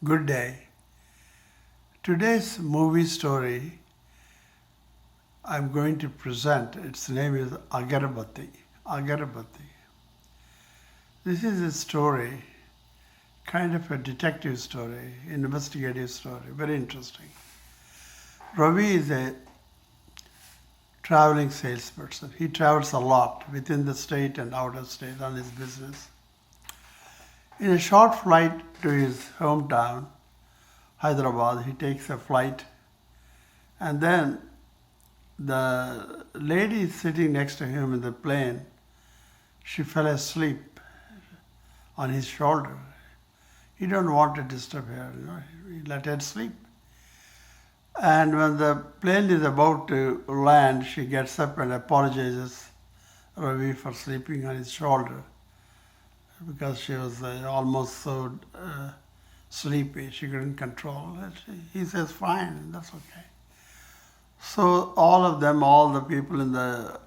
Good day. Today's movie story I'm going to present, its name is Agarbatti. Agarbatti. This is a story, kind of a detective story, investigative story, very interesting. Ravi is a traveling salesperson. He travels a lot within the state and out of state on his business. In a short flight to his hometown, Hyderabad, he takes a flight, and then the lady sitting next to him in the plane, she fell asleep on his shoulder. He don't want to disturb her, he let her sleep. And when the plane is about to land, she gets up and apologizes Ravi for sleeping on his shoulder because she was almost so sleepy, she couldn't control it. He says, fine, that's okay. So all of them, all the people in the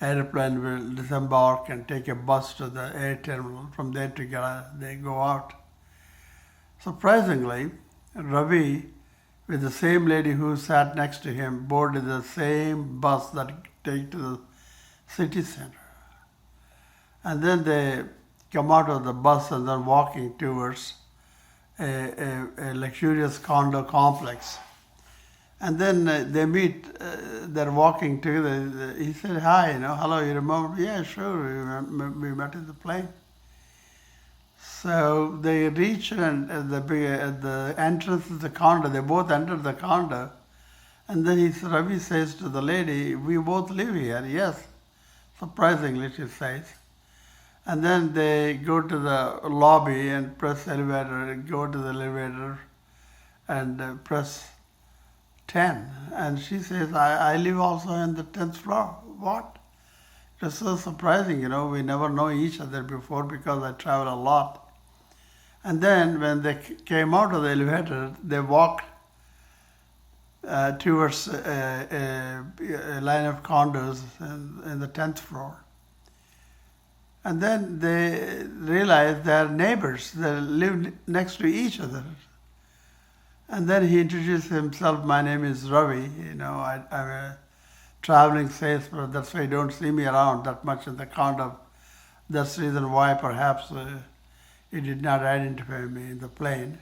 airplane will disembark and take a bus to the air terminal. From there together, they go out. Surprisingly, Ravi, with the same lady who sat next to him, boarded the same bus that takes to the city center. And then they come out of the bus and then walking towards a luxurious condo complex. And then they meet, they're walking together. He said, hi, hello, you remember? Yeah, sure, we met in the plane. So they reach and at the entrance of the condo, they both enter the condo. And then Ravi says to the lady, we both live here. Yes, surprisingly, she says. And then they go to the lobby and press elevator, go to the elevator and press 10. And she says, I live also on the 10th floor. What? It was so surprising, we never know each other before because I travel a lot. And then when they came out of the elevator, they walked towards a line of condos in the 10th floor. And then they realized they're neighbors. They live next to each other. And then he introduced himself. My name is Ravi. I'm a traveling salesman. That's why you don't see me around that much in the condo. That's the reason why perhaps he did not identify me in the plane.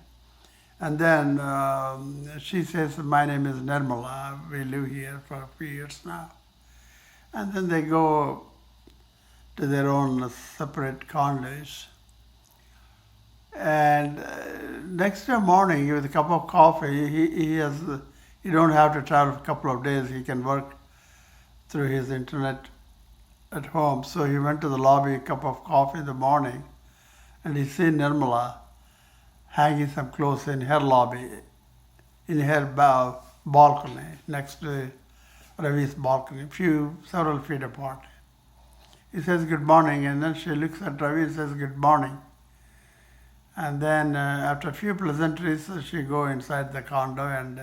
And then she says, my name is Nirmala. We live here for a few years now. And then they go to their own separate condos. And next morning, with a cup of coffee, he don't have to travel for a couple of days. He can work through his internet at home. So he went to the lobby, a cup of coffee in the morning, and he seen Nirmala hanging some clothes in her lobby, in her balcony, next to Ravi's balcony, several feet apart. He says, good morning, and then she looks at Ravi and says, good morning. And then after a few pleasantries, she goes inside the condo and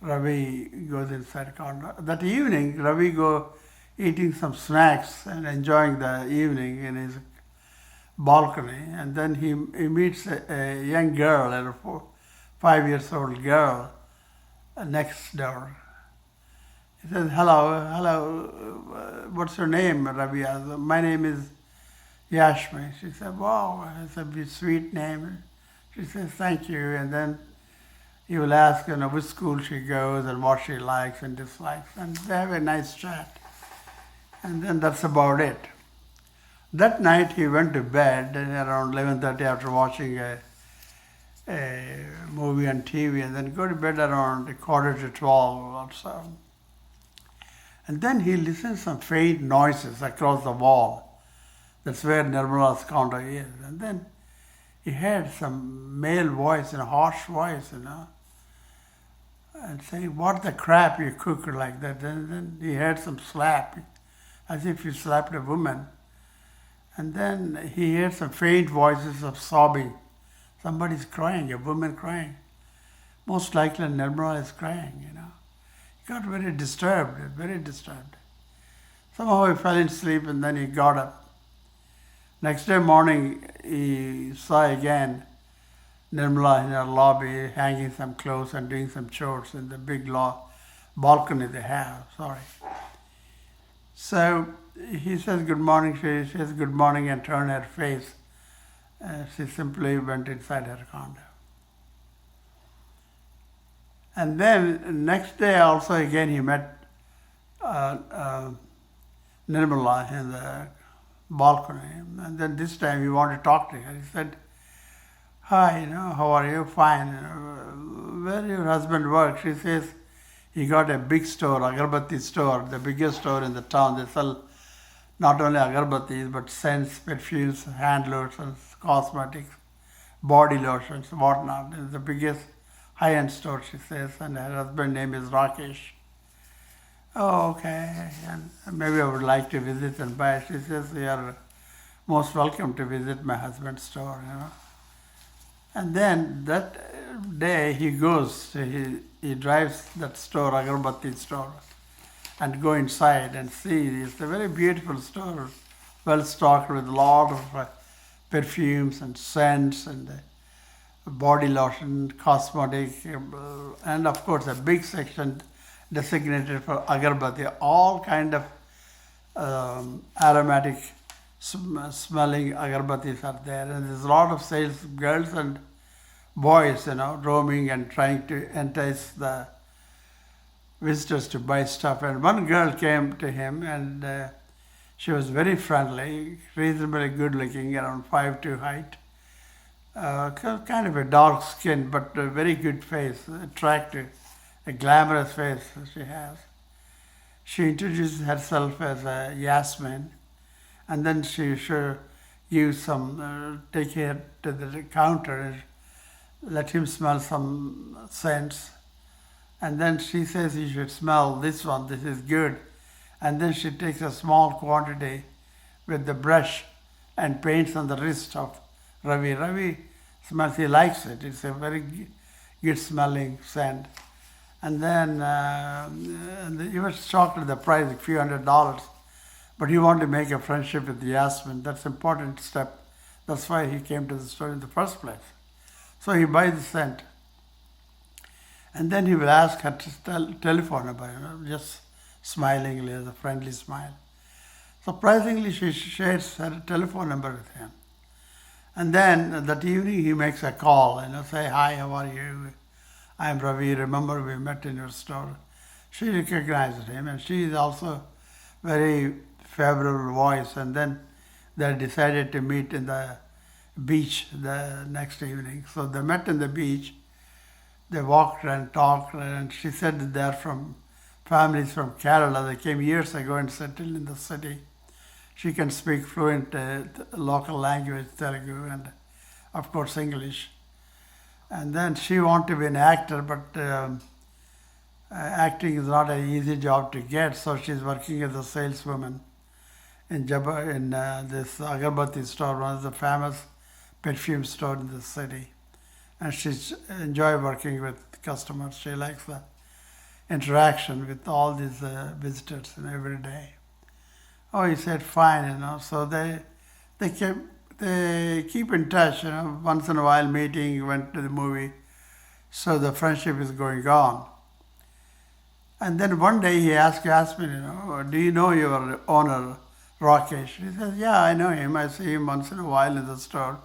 Ravi goes inside the condo. That evening, Ravi go eating some snacks and enjoying the evening in his balcony. And then he meets a young girl, a 5-year-old girl, next door. He says, hello, what's your name, Ravi? My name is Yashmi. She said, wow, it's a sweet name. She says, thank you. And then he will ask, which school she goes and what she likes and dislikes. And they have a nice chat. And then that's about it. That night he went to bed around 11:30 after watching a movie on TV, and then go to bed around 11:45 or so. And then he listens some faint noises across the wall. That's where Nirmala's condo is. And then he heard some male voice, a harsh voice, and saying, what the crap you cook like that. And then he heard some slap, as if he slapped a woman. And then he heard some faint voices of sobbing. Somebody's crying, a woman crying. Most likely Nirmala is crying, He got very disturbed. Somehow he fell asleep and then he got up. Next day morning, he saw again Nirmala in her lobby hanging some clothes and doing some chores in the big balcony they have. Sorry. So he says good morning. She says good morning and turned her face. She simply went inside her condo. And then next day also again he met Nirmala in the balcony. And then this time he wanted to talk to her. He said, hi, how are you? Fine. Where your husband work? She says, he got a big store, agarbatti store, the biggest store in the town. They sell not only agarbattis, but scents, perfumes, hand lotions, cosmetics, body lotions, whatnot. It's the biggest high-end store, she says, and her husband's name is Rakesh. Oh, okay, and maybe I would like to visit and buy. She says, you are most welcome to visit my husband's store, And then that day he goes, he drives that store, agarbatti store, and go inside and see. It's a very beautiful store, well stocked with a lot of perfumes and scents and body lotion, cosmetic, and of course a big section designated for agarbatti. All kind of aromatic smelling agarbattis are there, and there's a lot of sales girls and boys, roaming and trying to entice the visitors to buy stuff. And one girl came to him, and she was very friendly, reasonably good looking, around 5'2" height, kind of a dark skin, but a very good face, attractive, a glamorous face she has. She introduced herself as Yasmin, and then she should use some, take her to the counter and let him smell some scents. And then she says, you should smell this one, this is good. And then she takes a small quantity with the brush and paints on the wrist of Ravi. Ravi smells, he likes it. It's a very good smelling scent. And then he was shocked at the price, a few $100s. But he wanted to make a friendship with Yasmin. That's an important step. That's why he came to the store in the first place. So he buys the scent. And then he will ask her to telephone number, just smilingly, as a friendly smile. Surprisingly, she shares her telephone number with him. And then that evening he makes a call, say, hi, how are you? I'm Ravi, remember we met in your store. She recognized him, and she is also very favorable voice. And then they decided to meet in the beach the next evening. So they met in the beach. They walked and talked, and she said that they're from families from Kerala. They came years ago and settled in the city. She can speak fluent local language, Telugu, and of course English. And then she wanted to be an actor, but acting is not an easy job to get, so she's working as a saleswoman in this agarbatti store, one of the famous perfume store in the city. And she enjoys working with customers. She likes the interaction with all these visitors every day. Oh, he said, fine, So they keep in touch, once in a while meeting, went to the movie. So the friendship is going on. And then one day he asked Yasmin, do you know your owner, Rakesh? He says, yeah, I know him. I see him once in a while in the store.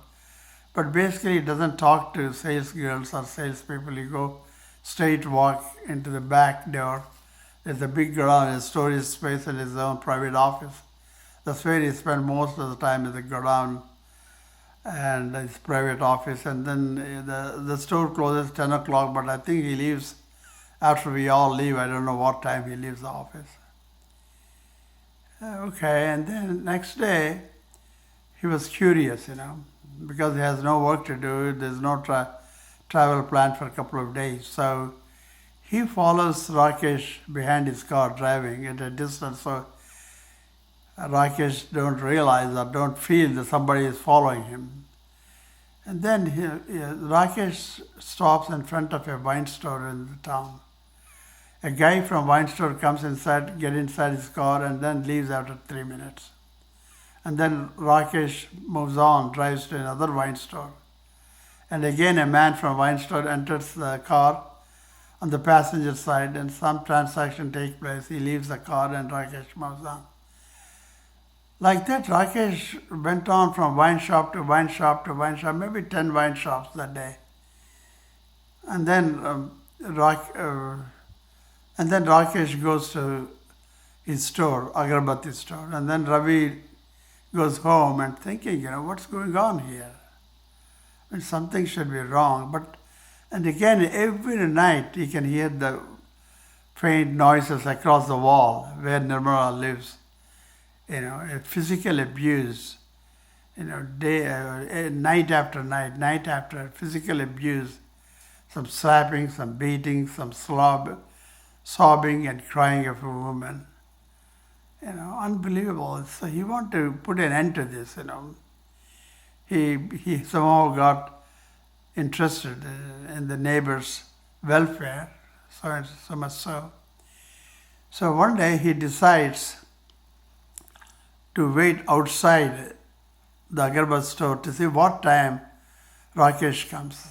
But basically he doesn't talk to sales girls or salespeople. He go straight walk into the back door. There's a big godown, a storage space in his own private office. That's where he spends most of the time in the godown and his private office. And then the store closes 10 o'clock, but I think he leaves after we all leave. I don't know what time he leaves the office. Okay, and then next day he was curious, because he has no work to do. There's no travel planned for a couple of days. So he follows Rakesh behind his car driving at a distance, so Rakesh don't realize or don't feel that somebody is following him. And then Rakesh stops in front of a wine store in the town. A guy from wine store comes inside, get inside his car, and then leaves after 3 minutes. And then Rakesh moves on, drives to another wine store. And again, a man from wine store enters the car on the passenger side, and some transaction takes place. He leaves the car and Rakesh moves on. Like that, Rakesh went on from wine shop to wine shop to wine shop, maybe 10 wine shops that day. And then Rakesh goes to his store, agarbatti store, and then Ravi goes home and thinking, what's going on here? I mean, something should be wrong. And again, every night he can hear the faint noises across the wall where Nirmala lives. A physical abuse, night after night, physical abuse, some slapping, some beating, some sobbing and crying of a woman. Unbelievable. So he wanted to put an end to this, He somehow got interested in the neighbor's welfare, so much so. So one day he decides to wait outside the agarbatti store to see what time Rakesh comes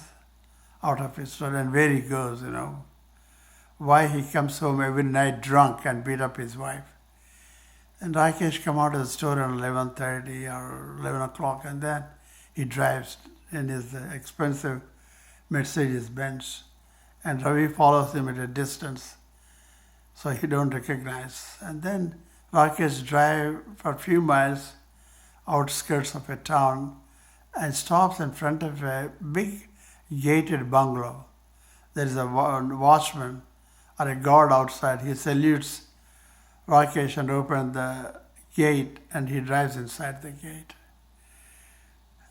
out of his store and where he goes, why he comes home every night drunk and beat up his wife. And Rakesh come out of the store at 11:30 or 11 o'clock, and then he drives in his expensive Mercedes Benz, and Ravi follows him at a distance, so he don't recognize. And then Rakesh drive for a few miles outskirts of a town and stops in front of a big gated bungalow. There is a watchman or a guard outside. He salutes Rakesh and opens the gate, and he drives inside the gate.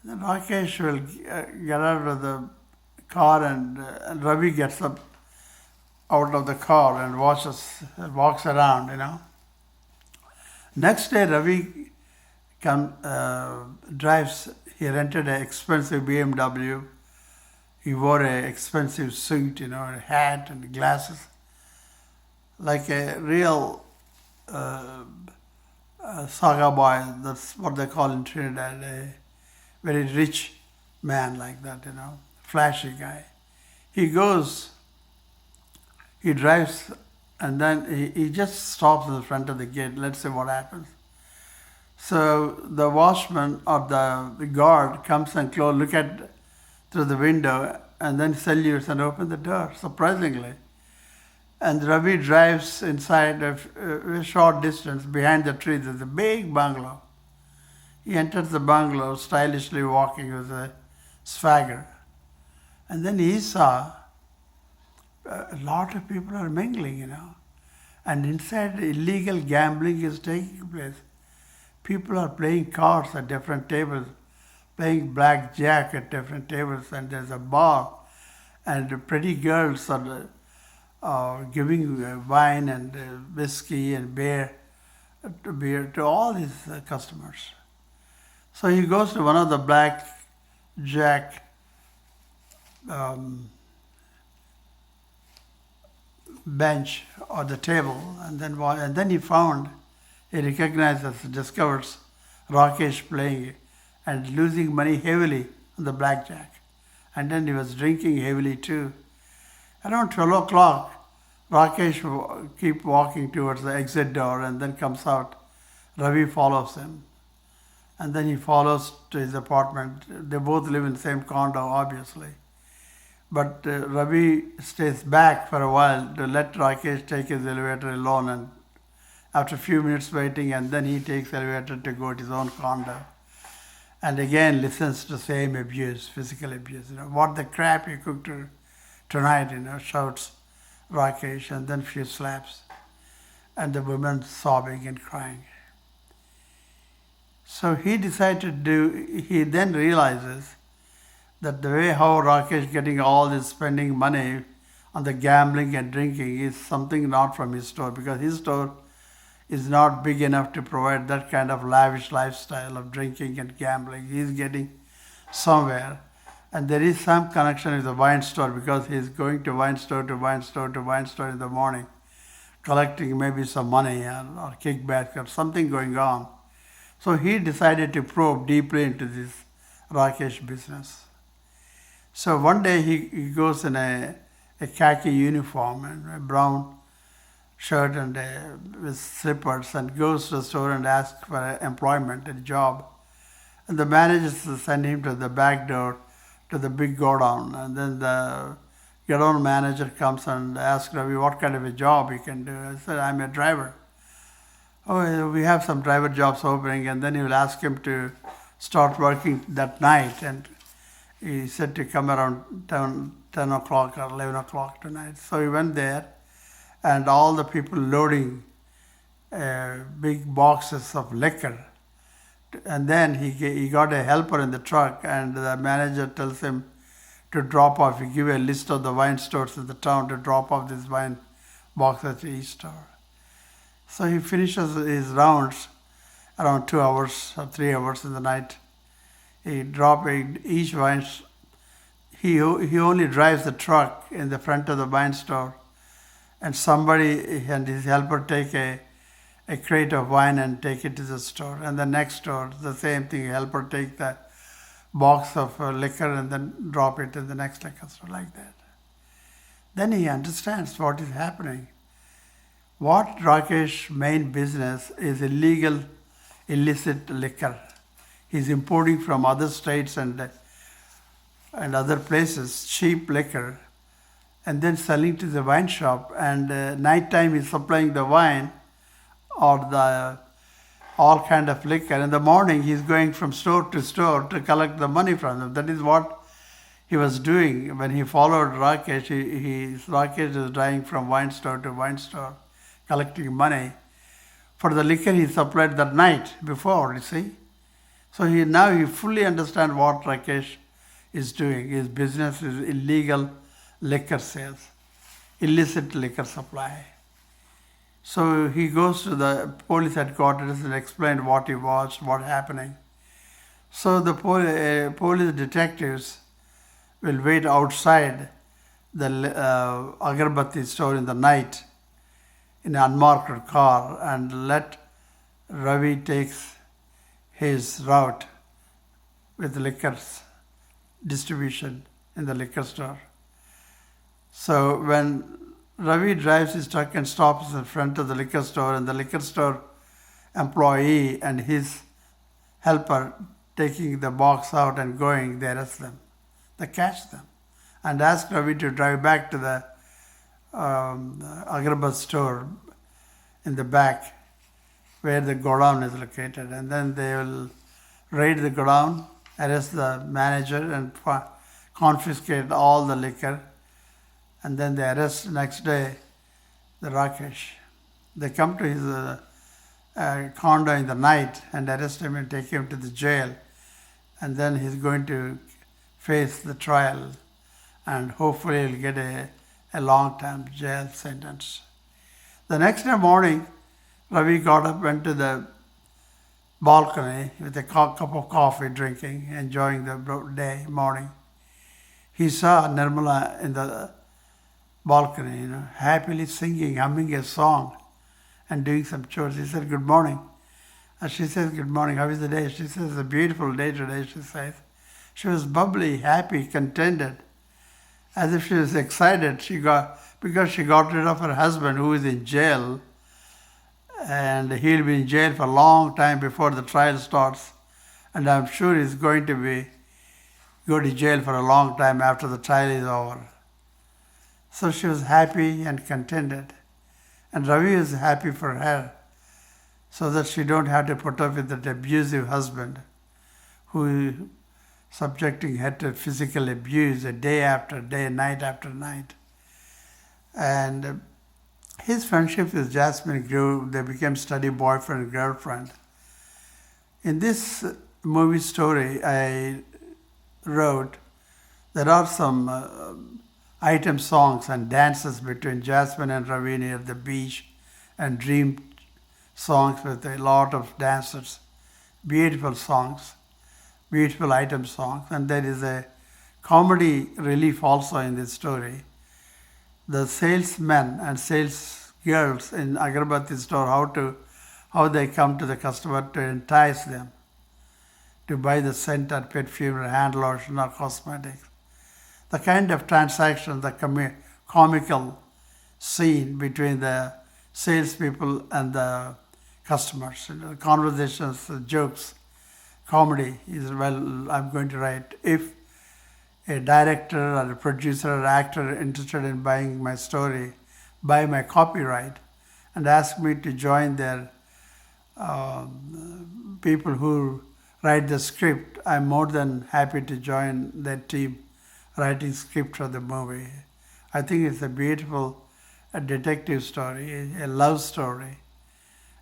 Then Rakesh will get out of the car, and Ravi gets up out of the car and walks around, Next day, Ravi drives. He rented an expensive BMW. He wore an expensive suit, a hat and glasses, like a real saga boy. That's what they call in Trinidad, a very rich man like that, flashy guy. He drives, and then he just stops in the front of the gate. Let's see what happens. So the watchman or the guard comes and look at through the window, and then salutes and opens the door, surprisingly. And Ravi drives inside a short distance behind the tree. There's a big bungalow. He enters the bungalow, stylishly walking with a swagger. And then he saw a lot of people are mingling, And inside, illegal gambling is taking place. People are playing cards at different tables, playing blackjack at different tables, and there's a bar. And pretty girls are giving wine and whiskey and beer to all his customers. So he goes to one of the blackjack bench or the table, and then he discovers Rakesh playing and losing money heavily on the blackjack. And then he was drinking heavily too. Around 12 o'clock, Rakesh keep walking towards the exit door and then comes out. Ravi follows him. And then he follows to his apartment. They both live in the same condo, obviously. But Ravi stays back for a while to let Rakesh take his elevator alone, and after a few minutes waiting, and then he takes the elevator to go to his own condo. And again listens to the same abuse, physical abuse. What the crap you cooked tonight, shouts Rakesh, and then a few slaps. And the woman sobbing and crying. So he then realizes that the way how Rakesh getting all this spending money on the gambling and drinking is something not from his store, because his store is not big enough to provide that kind of lavish lifestyle of drinking and gambling. He's getting somewhere. And there is some connection with the wine store, because he's going to wine store to wine store to wine store in the morning, collecting maybe some money or kickback or something going on. So he decided to probe deeply into this Rakesh business. So one day he goes in a khaki uniform and a brown shirt and with slippers and goes to the store and asks for employment, a job. And the managers send him to the back door to the big godown. And then the godown manager comes and asks Ravi what kind of a job he can do. I said, I'm a driver. Oh, we have some driver jobs opening. And then he will ask him to start working that night. And he said to come around 10 o'clock or 11 o'clock tonight. So he went there, and all the people loading big boxes of liquor. And then he got a helper in the truck, and the manager tells him to drop off. He give a list of the wine stores in the town to drop off this wine box at each store. So he finishes his rounds around 2 hours or 3 hours in the night. He drop each wine. He only drives the truck in the front of the wine store, and somebody and his helper take a crate of wine and take it to the store. And the next store, the same thing. Helper take the box of liquor and then drop it in the next liquor store, like that. Then he understands what is happening. What Rakesh's main business is illegal, illicit liquor. He's importing from other states and other places cheap liquor, and then selling to the wine shop. And nighttime he's supplying the wine or the all kind of liquor. In the morning he's going from store to store to collect the money from them. That is what he was doing when he followed Rakesh. Rakesh is driving from wine store to wine store, collecting money for the liquor he supplied that night before, you see. So now he fully understands what Rakesh is doing. His business is illegal liquor sales, illicit liquor supply. So he goes to the police headquarters and explains what he watched, what's happening. So the police detectives will wait outside the agarbatti store in the night in an unmarked car and let Ravi takes his route with liquors distribution in the liquor store. So when Ravi drives his truck and stops in front of the liquor store, and the liquor store employee and his helper taking the box out and going, they arrest them. They catch them and ask Ravi to drive back to the Agarbhat store in the back where the godown is located. And then they will raid the godown, arrest the manager and confiscate all the liquor. And then they arrest next day the Rakesh. They come to his condo in the night and arrest him and take him to the jail. And then he's going to face the trial, and hopefully he'll get a long-term jail sentence. The next day morning, Ravi got up, went to the balcony with a cup of coffee, drinking, enjoying the morning. He saw Nirmala in the balcony, happily singing, humming a song and doing some chores. He said, "Good morning." And she says, "Good morning, how is the day?" She says, "It's a beautiful day today," she says. She was bubbly, happy, contented, as if she was excited. Because she got rid of her husband who is in jail, and he'll be in jail for a long time before the trial starts. And I'm sure he's going to go to jail for a long time after the trial is over. So she was happy and contented. And Ravi was happy for her, so that she don't have to put up with that abusive husband who is subjecting her to physical abuse day after day, night after night. And his friendship with Jasmine grew. They became steady boyfriend and girlfriend. In this movie story I wrote, there are some item songs and dances between Jasmine and Ravi near the beach, and dream songs with a lot of dancers. Beautiful songs, beautiful item songs. And there is a comedy relief also in this story. The salesmen and sales girls in Agarbatti store, how they come to the customer to entice them to buy the scent or perfume or hand lotion or cosmetics. the kind of transaction, the comical scene between the salespeople and the customers. The conversations, the jokes, comedy is, well, I'm going to write. If a director or a producer or actor interested in buying my story, buy my copyright, and ask me to join their people who write the script, I'm more than happy to join their team writing script for the movie. I think it's a beautiful detective story, a love story,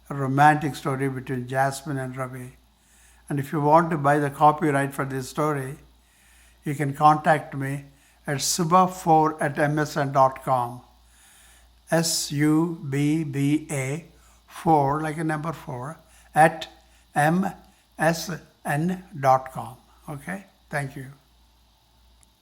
a romantic story between Jasmine and Ravi. And if you want to buy the copyright for this story, you can contact me at subba4@msn.com. SUBBA 4, like a number 4, at msn.com. Okay? Thank you.